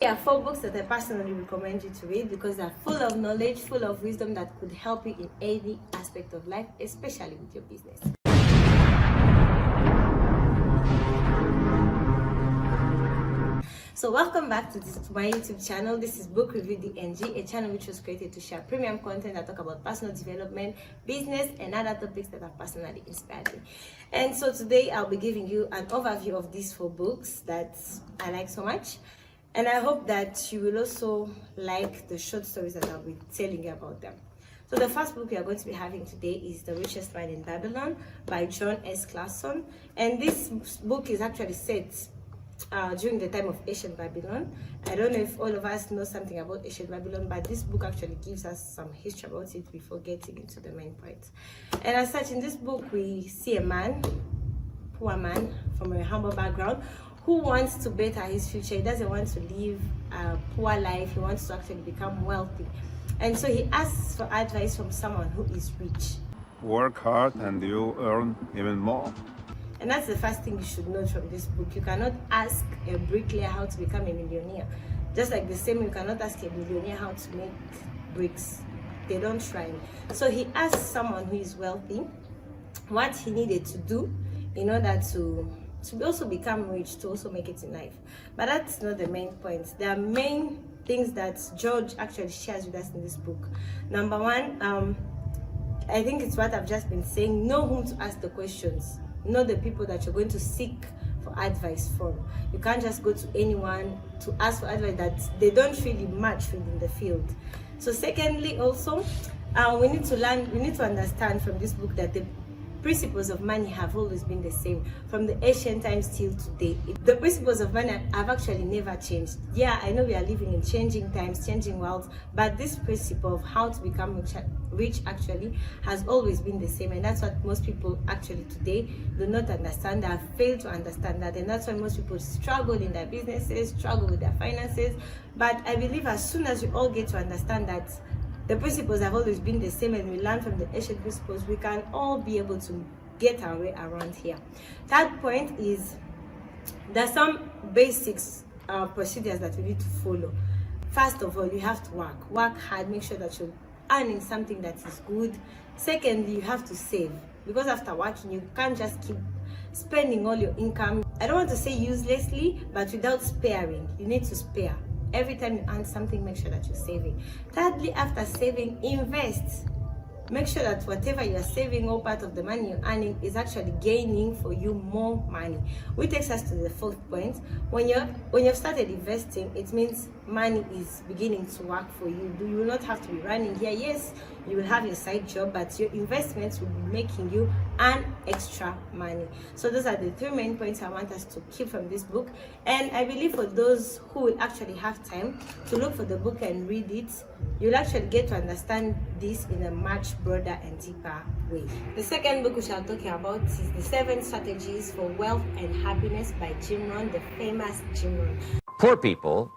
There are 4 books that I personally recommend you to read because they're full of knowledge, full of wisdom that could help you in any aspect of life, especially with your business. So welcome back to my YouTube channel. This is Book Review DNG, a channel which was created to share premium content that talk about personal development, business, and other topics that have personally inspired me. And so today I'll be giving you an overview of these 4 books that I like so much. And I hope that you will also like the short stories that I'll be telling you about them. So the first book we are going to be having today is The Richest Man in Babylon by John S. Clarkson. And this book is actually set during the time of ancient Babylon. I don't know if all of us know something about ancient Babylon, but this book actually gives us some history about it before getting into the main point. And as such, in this book, we see a man, poor man from a humble background, who wants to better his future. He doesn't want to live a poor life. He wants to actually become wealthy. And so he asks for advice from someone who is rich. Work hard and you earn even more. And that's the first thing you should know from this book. You cannot ask a bricklayer how to become a millionaire. Just like the same, you cannot ask a millionaire how to make bricks. They don't try. So he asked someone who is wealthy what he needed to do in order to also become rich, to also make it in life. But that's not the main point. There are main things that George actually shares with us in this book. Number one, I think it's what I've just been saying: know whom to ask the questions. Know the people that you're going to seek for advice from. You can't just go to anyone to ask for advice that they don't really match within the field. So secondly, also, we need to understand from this book that the principles of money have always been the same from the ancient times till today. The principles of money have actually never changed. Yeah, I know we are living in changing times, changing worlds, but this principle of how to become rich actually has always been the same. And that's what most people actually today do not understand. They have failed to understand that, and that's why most people struggle in their businesses, struggle with their finances. But I believe as soon as we all get to understand that the principles have always been the same and we learn from the ancient principles, we can all be able to get our way around here. Third point is there's some basics procedures that we need to follow. First of all, you have to work hard, make sure that you're earning something that is good. Secondly, you have to save, because after working you can't just keep spending all your income. I don't want to say uselessly, but without sparing. You need to spare. Every time you earn something, make sure that you're saving. Thirdly, after saving, invest. Make sure that whatever you're saving or part of the money you're earning is actually gaining for you more money. Which takes us to the 4th point. When you've started investing, it means money is beginning to work for you. You will not have to be running here. Yes, you will have your side job, but your investments will be making you earn extra money. So those are the 3 main points I want us to keep from this book. And I believe for those who will actually have time to look for the book and read it, you'll actually get to understand this in a much broader and deeper way. The second book we shall be talking about is The 7 Strategies for Wealth and Happiness by Jim Rohn, the famous Jim Rohn. Poor people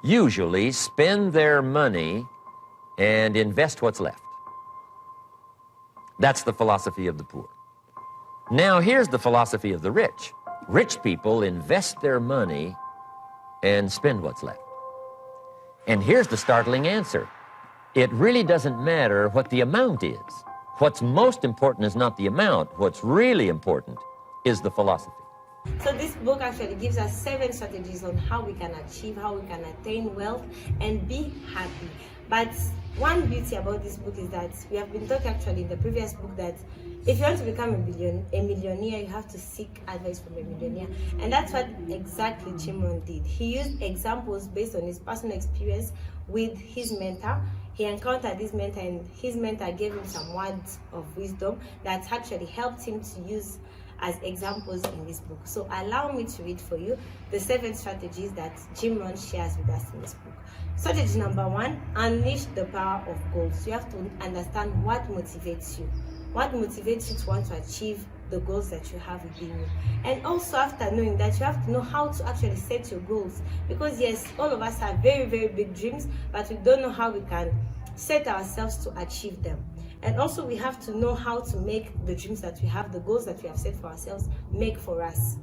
usually spend their money and invest what's left. That's the philosophy of the poor. Now here's the philosophy of the rich. Rich people invest their money and spend what's left. And here's the startling answer. It really doesn't matter what the amount is. What's most important is not the amount. What's really important is the philosophy. So this book actually gives us 7 strategies on how we can achieve, how we can attain wealth and be happy. But one beauty about this book is that we have been talking actually in the previous book that if you want to become a millionaire, you have to seek advice from a millionaire. And that's what exactly Jim Rohn did. He used examples based on his personal experience with his mentor. He encountered this mentor and his mentor gave him some words of wisdom that actually helped him to use as examples in this book. So allow me to read for you the 7 strategies that Jim Rohn shares with us in this book. Strategy number 1, unleash the power of goals. You have to understand what motivates you. What motivates you to want to achieve the goals that you have within you. And also, after knowing that, you have to know how to actually set your goals. Because yes, all of us have very, very big dreams, but we don't know how we can set ourselves to achieve them. And also we have to know how to make the dreams that we have, the goals that we have set for ourselves, make for us.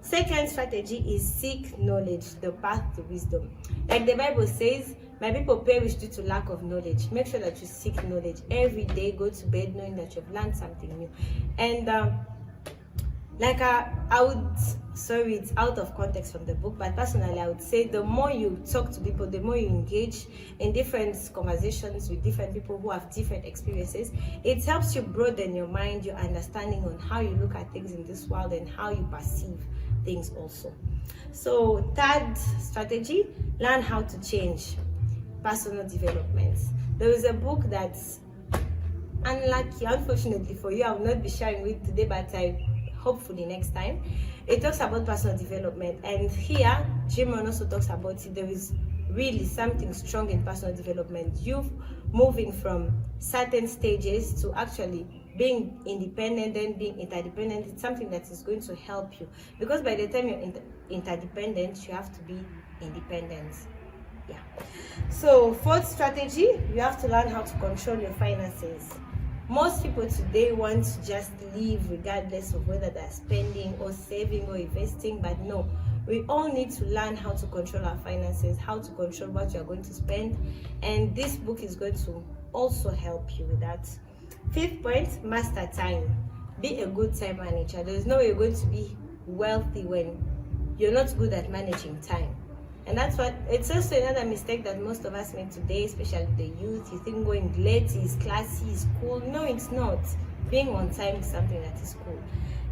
Second strategy is seek knowledge, the path to wisdom. Like the Bible says, my people perish due to lack of knowledge. Make sure that you seek knowledge every day. Go to bed knowing that you've learned something new. And it's out of context from the book, but personally I would say the more you talk to people, the more you engage in different conversations with different people who have different experiences, it helps you broaden your mind, your understanding on how you look at things in this world and how you perceive things also. So third strategy, learn how to change. Personal development. There is a book that's unfortunately for you, I will not be sharing with today, but hopefully next time. It talks about personal development, and here Jim Rohn also talks about it. There is really something strong in personal development. You moving from certain stages to actually being independent and being interdependent. It's something that is going to help you, because by the time you're interdependent, you have to be independent. Yeah. So fourth strategy, you have to learn how to control your finances. Most people today want to just live regardless of whether they're spending or saving or investing, but no, we all need to learn how to control our finances, how to control what you're going to spend, and this book is going to also help you with that. Fifth point, master time. Be a good time manager. There's no way you're going to be wealthy when you're not good at managing time. And that's what, it's also another mistake that most of us make today, especially the youth. You think going late is classy, is cool. No, it's not. Being on time is something that is cool.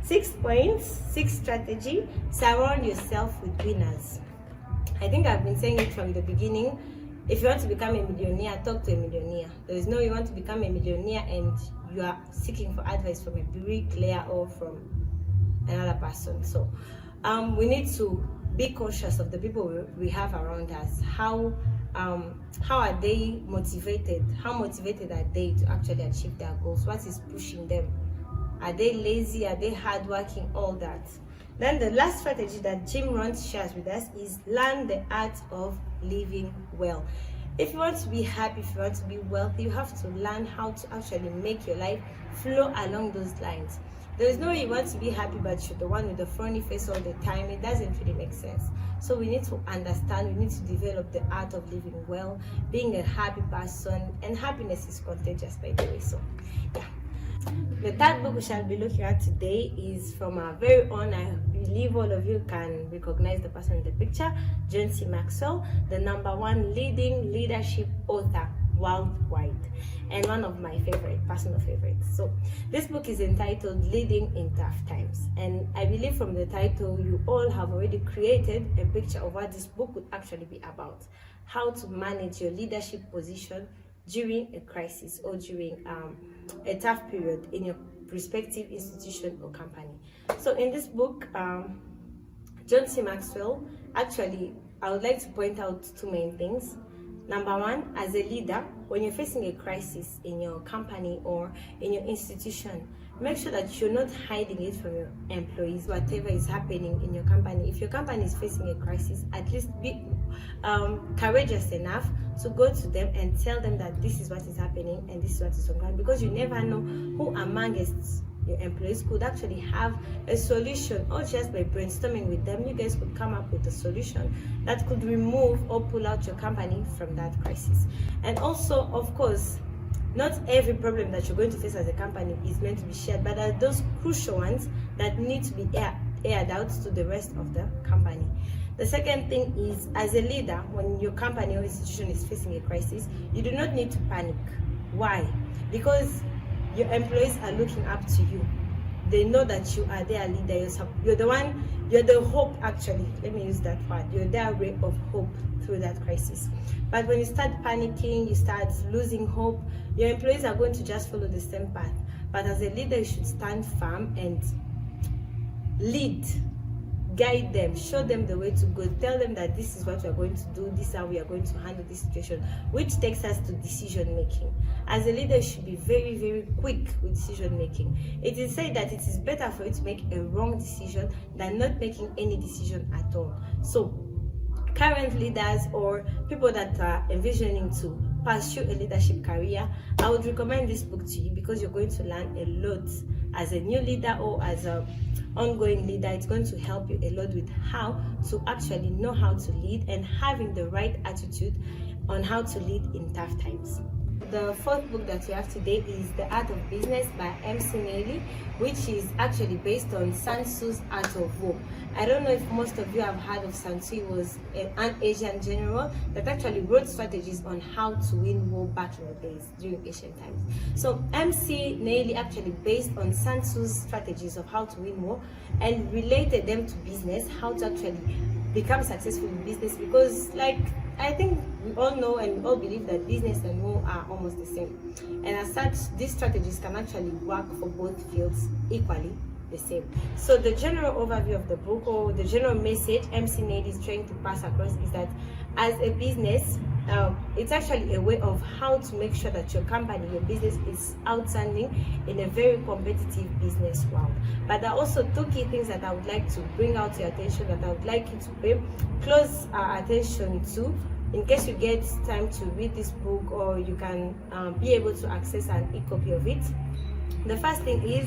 Sixth strategy, surround yourself with winners. I think I've been saying it from the beginning. If you want to become a millionaire, talk to a millionaire. There is no way you want to become a millionaire and you are seeking for advice from a bricklayer or from another person. So we need to be conscious of the people we have around us. How are they motivated? How motivated are they to actually achieve their goals? What is pushing them? Are they lazy? Are they hardworking? All that. Then the last strategy that Jim Rohn shares with us is learn the art of living well. If you want to be happy, if you want to be wealthy, you have to learn how to actually make your life flow along those lines. There is no way you want to be happy but you're the one with the frowny face all the time. It doesn't really make sense. So we need to understand, we need to develop the art of living well, being a happy person, and happiness is contagious, by the way. So yeah. The third book we shall be looking at today is from our very own, I believe all of you can recognize the person in the picture, John C. Maxwell, the #1 leading leadership author worldwide, and one of my personal favorites. So this book is entitled Leading in Tough Times, and I believe from the title you all have already created a picture of what this book would actually be about: how to manage your leadership position during a crisis or during a tough period in your respective institution or company. So in this book, John C. Maxwell, actually I would like to point out two main things. #1, as a leader, when you're facing a crisis in your company or in your institution, make sure that you're not hiding it from your employees, whatever is happening in your company. If your company is facing a crisis, at least be courageous enough to go to them and tell them that this is what is happening and this is what is going on, because you never know who amongst your employees could actually have a solution, or just by brainstorming with them, you guys could come up with a solution that could remove or pull out your company from that crisis. And also, of course, not every problem that you're going to face as a company is meant to be shared, but there are those crucial ones that need to be aired out to the rest of the company. The second thing is, as a leader, when your company or institution is facing a crisis, you do not need to panic. Why? Because your employees are looking up to you. They know that you are their leader. You're the hope, actually. Let me use that word. You're their ray of hope through that crisis. But when you start panicking, you start losing hope, your employees are going to just follow the same path. But as a leader, you should stand firm and lead, guide them, show them the way to go, tell them that this is what we are going to do, this is how we are going to handle this situation, which takes us to decision making. As a leader, you should be very, very quick with decision making. It is said that it is better for you to make a wrong decision than not making any decision at all. So current leaders or people that are envisioning to pursue a leadership career, I would recommend this book to you, because you're going to learn a lot as a new leader or as a ongoing leader, it's going to help you a lot with how to actually know how to lead and having the right attitude on how to lead in tough times. The fourth book that we have today is The Art of Business by McNelly, which is actually based on Sun Tzu's Art of War. I don't know if most of you have heard of Sun Tzu. He was an Asian general that actually wrote strategies on how to win war back in the days during ancient times. So McNelly actually based on Sun Tzu's strategies of how to win war and related them to business, how to actually become successful in business, because like I think we all know and we all believe that business and war are almost the same, and as such these strategies can actually work for both fields equally the same. So the general overview of the book, or the general message McNelly is trying to pass across, is that as a business, it's actually a way of how to make sure that your company, your business is outstanding in a very competitive business world. But there are also two key things that I would like to bring out to your attention, that I would like you to pay close attention to in case you get time to read this book, or you can be able to access an e-copy of it. The first thing is,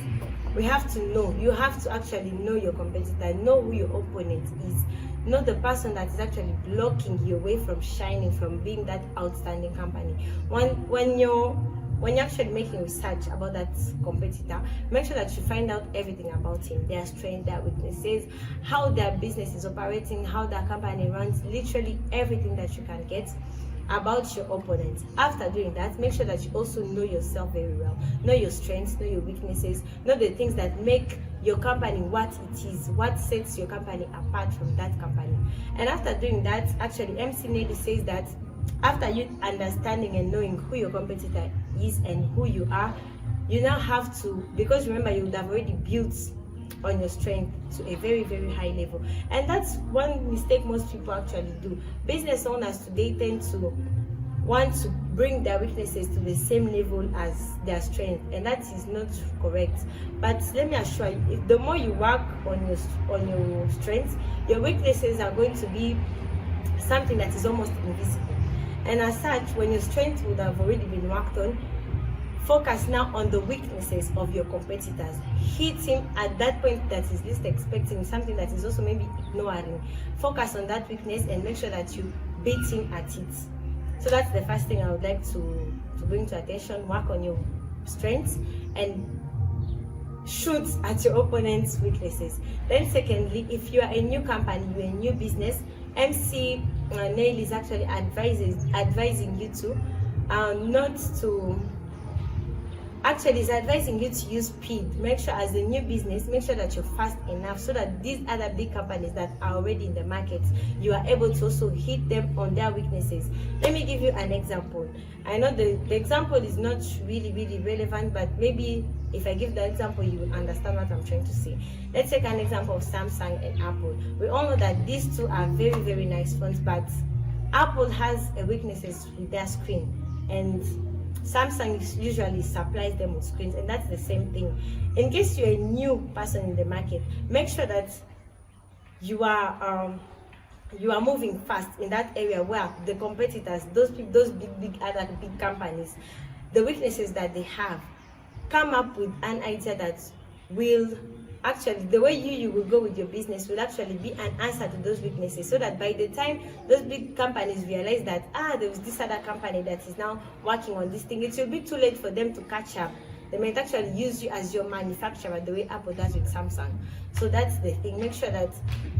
we have to know, you have to actually know your competitor, know who your opponent is, know the person that is actually blocking you away from shining, from being that outstanding company. When you're actually making research about that competitor, make sure that you find out everything about him, their strengths, their weaknesses, how their business is operating, how their company runs, literally everything that you can get about your opponent. After doing that, make sure that you also know yourself very well, know your strengths, know your weaknesses, know the things that make your company what it is, what sets your company apart from that company. And after doing that, actually McNelly says that after you understanding and knowing who your competitor is and who you are, you now have to, because remember you would have already built on your strength to a very, very high level. And that's one mistake most people actually do. Business owners today tend to want to bring their weaknesses to the same level as their strength, and that is not correct. But let me assure you, if the more you work on your strengths, your weaknesses are going to be something that is almost invisible. And as such, when your strength would have already been worked on, focus now on the weaknesses of your competitors. Hit him at that point that is least expecting, something that is also maybe ignoring. Focus on that weakness and make sure that you beat him at it. So that's the first thing I would like to bring to attention. Work on your strengths and shoot at your opponent's weaknesses. Then secondly, if you are a new company, you're a new business, McNelly is actually advising you to is advising you to use speed. Make sure as a new business, make sure that you're fast enough so that these other big companies that are already in the market, you are able to also hit them on their weaknesses. Let me give you an example. I know the example is not really relevant, but maybe if I give the example, you will understand what I'm trying to say. Let's take an example of Samsung and Apple. We all know that these two are very, very nice phones, but Apple has a weaknesses with their screen, and Samsung usually supplies them with screens, and that's the same thing. In case you're a new person in the market, make sure that you are moving fast in that area where the competitors, those big other big companies, the weaknesses that they have, come up with an idea that will actually, the way you will go with your business will actually be an answer to those weaknesses, so that by the time those big companies realize that there was this other company that is now working on this thing, it will be too late for them to catch up. They might actually use you as your manufacturer, the way Apple does with Samsung. So that's the thing. Make sure that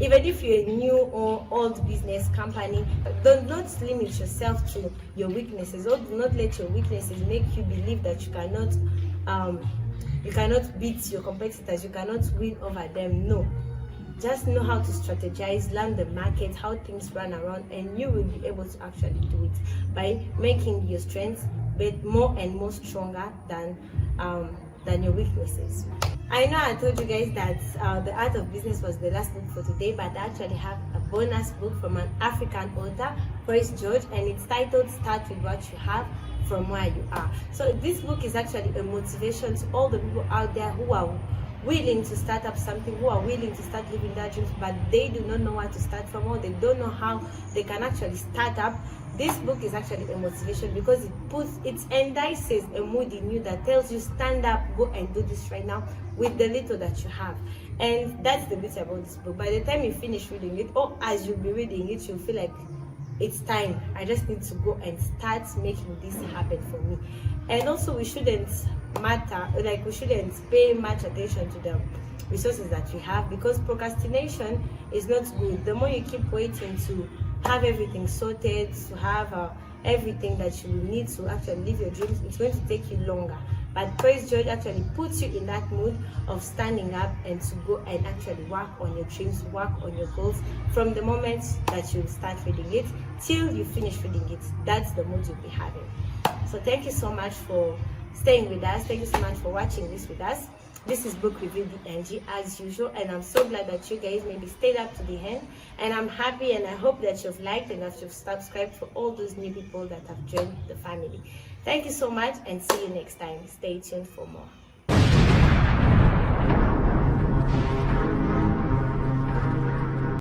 even if you're a new or old business company, do not limit yourself to your weaknesses, or do not let your weaknesses make you believe that you cannot beat your competitors, you cannot win over them. No, just know how to strategize, learn the market, how things run around, and you will be able to actually do it by making your strengths more and more stronger than your weaknesses. I know I told you guys that The Art of Business was the last book for today, but I actually have a bonus book from an African author, Praise George, and it's titled Start With What You Have From Where You Are. So this book is actually a motivation to all the people out there who are willing to start up something, who are willing to start living their dreams, but they do not know where to start from, or they don't know how they can actually start up. This book is actually a motivation, because it entices a mood in you that tells you, stand up, go and do this right now with the little that you have. And that's the beauty about this book. By the time you finish reading it, or as you'll be reading it, you'll feel like, it's time, I just need to go and start making this happen for me. And also, we shouldn't pay much attention to the resources that we have, because procrastination is not good. The more you keep waiting to have everything sorted, to have everything that you will need to actually live your dreams, it's going to take you longer. But Praise George actually puts you in that mood of standing up and to go and actually work on your dreams, work on your goals from the moment that you start reading it till you finish reading it. That's the mood you'll be having. So thank you so much for staying with us. Thank you so much for watching this with us. This is Book Review Angie as usual, and I'm so glad that you guys maybe stayed up to the end, and I'm happy, and I hope that you've liked and that you've subscribed for all those new people that have joined the family. Thank you so much, and see you next time. Stay tuned for more.